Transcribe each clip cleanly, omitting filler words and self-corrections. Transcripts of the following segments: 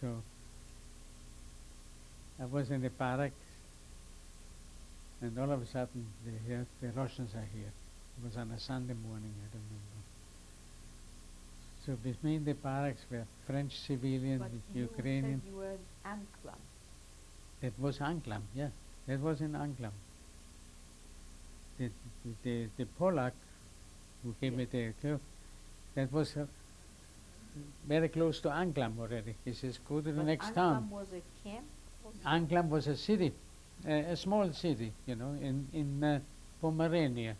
So I was in the barracks, and all of a sudden they heard the Russians are here. It was on a Sunday morning, I remember. So between the barracks were French civilians, But Ukrainian. you said you were in Unglam. It was Unglam, yeah. That was in Unglam. The Polak who gave me the clue, that was very close to Unglam already. He says, go to the next town. Unglam was a camp? Unglam was a city, a small city, you know, in Pomerania.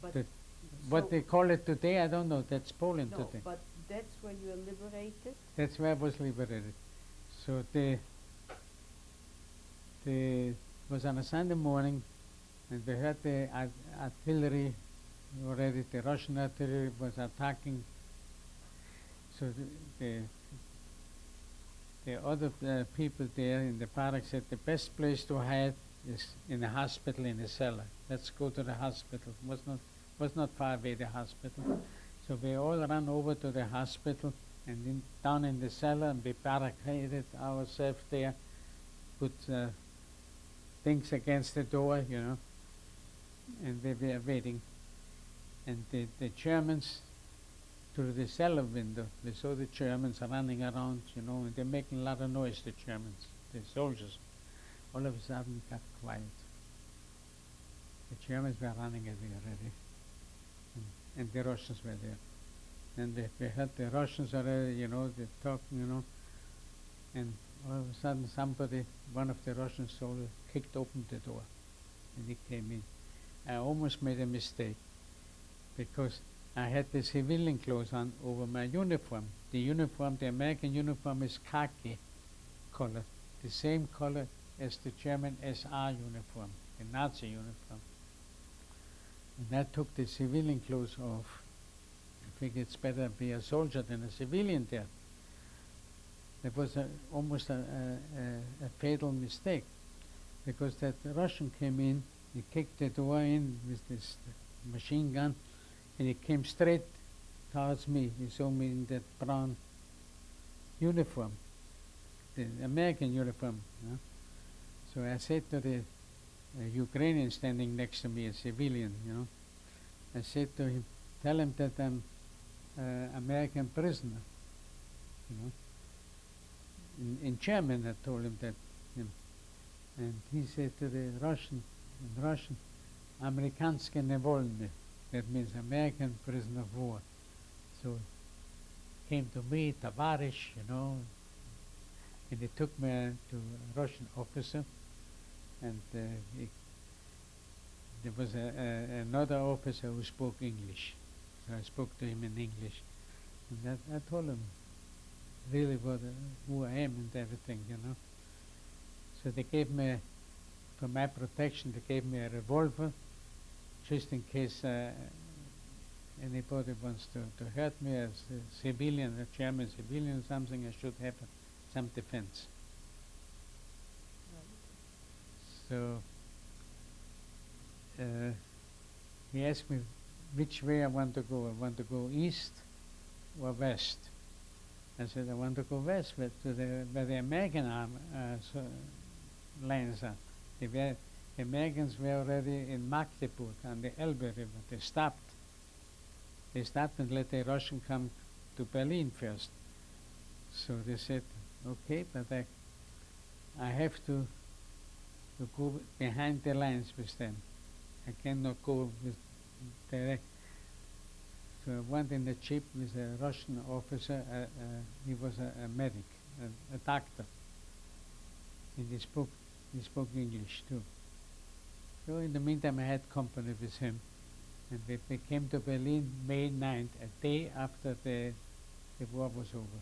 But What they call it today, I don't know. That's Poland no, today. but that's where you were liberated? That's where I was liberated. So it was on a Sunday morning, and we heard the artillery already. The Russian artillery was attacking. So the other people there in the barracks said the best place to hide is in the hospital, in the cellar. Let's go to the hospital. Was not far away, the hospital. So we all ran over to the hospital and down in the cellar, and we barricaded ourselves there, put things against the door, you know, and we were waiting. And the Germans, through the cellar window, we saw the Germans running around, you know, and they're making a lot of noise, the Germans, the soldiers. All of a sudden it got quiet. The Germans were running away already, and the Russians were there. And we heard the Russians already, you know, they're talking, you know, and all of a sudden somebody, one of the Russian soldiers, kicked open the door, and he came in. I almost made a mistake, because I had the civilian clothes on over my uniform. The uniform, the American uniform, is khaki color, the same color as the German SR uniform, the Nazi uniform. And I took the civilian clothes off. I think it's better to be a soldier than a civilian there. It was almost a fatal mistake, because that Russian came in, he kicked the door in with this machine gun, and he came straight towards me. He saw me in that brown uniform, the American uniform. You know? So I said to the Ukrainian standing next to me, a civilian, you know, I said to him, tell him that I'm American prisoner, you know. In German I told him that, you know. And he said to the Russian, in Russian, Amerikanske nevolny, that means American prisoner of war. So came to me, Tavarish, you know, and he took me to a Russian officer, and there was another officer who spoke English. So I spoke to him in English, and I told him really who I am and everything, you know. So they gave me, for my protection, they gave me a revolver, just in case anybody wants to hurt me as a civilian, a German civilian or something, I should have some defense. So he asked me which way I want to go. I want to go east or west. I said I want to go west, but to where the American lines are. The Americans were already in Magdeburg on the Elbe River. They stopped. They stopped and let the Russian come to Berlin first. So they said, okay, but I have to go behind the lines with them. I cannot go with direct. So I went in the jeep with a Russian officer. He was a medic, a doctor, and he spoke English too. So in the meantime, I had company with him, and we came to Berlin May 9th, a day after the war was over.